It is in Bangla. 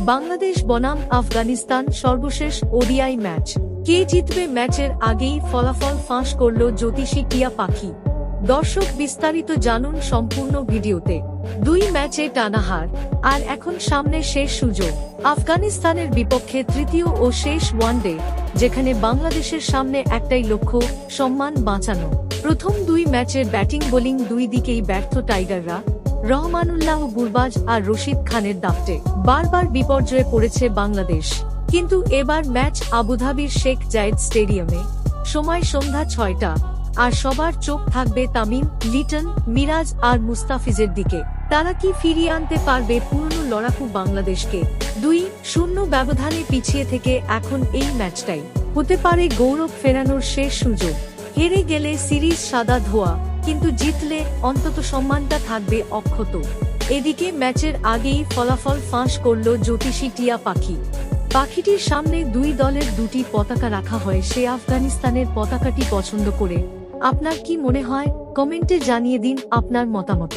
বাংলাদেশ বনাম আফগানিস্তান সর্বশেষ ওডিআই ম্যাচ। কে জিতবে ম্যাচের আগেই ফলাফল ফাঁস করল জ্যোতিষী টিয়া পাখি। দর্শক বিস্তারিত জানুন সম্পূর্ণ ভিডিওতে। দুই ম্যাচে টানা হার, আর এখন সামনে শেষ সুযোগ আফগানিস্তানের বিপক্ষে তৃতীয় ও শেষ ওয়ানডে, যেখানে বাংলাদেশের সামনে একটাই লক্ষ্য, সম্মান বাঁচানো। প্রথম দুই ম্যাচের ব্যাটিং বোলিং দুই দিকেই ব্যর্থ টাইগাররা। রহমানুল্লাহ গুরবাজ আর রশিদ খানের দাপটে বারবার বিপর্যয়ে পড়েছে বাংলাদেশ। কিন্তু এবার ম্যাচ আবুধাবির শেখ জায়েদ স্টেডিয়ামে, সময় সন্ধ্যা 6টা, আর সবার চোখ থাকবে তামিম, লিটন, মিরাজ আর মুস্তাফিজের দিকে। তারা কি ফিরিয়ে আনতে পারবে পুরনো লড়াকু বাংলাদেশকে? 2-0 ব্যবধানে পিছিয়ে থেকে এখন এই ম্যাচটাই হতে পারে গৌরব ফেরানোর শেষ সুযোগ। হেরে গেলে সিরিজ সাদা ধোয়া, কিন্তু জিতলে অন্তত সম্মানটা থাকবে অক্ষত। এদিকে ম্যাচের আগেই ফলাফল ফাঁস করল জ্যোতিষী টিয়া পাখি। পাখিটির সামনে দুই দলের দুটি পতাকা রাখা হয়, সে আফগানিস্তানের পতাকাটি পছন্দ করে। আপনার কি মনে হয়? কমেন্টে জানিয়ে দিন আপনার মতামত।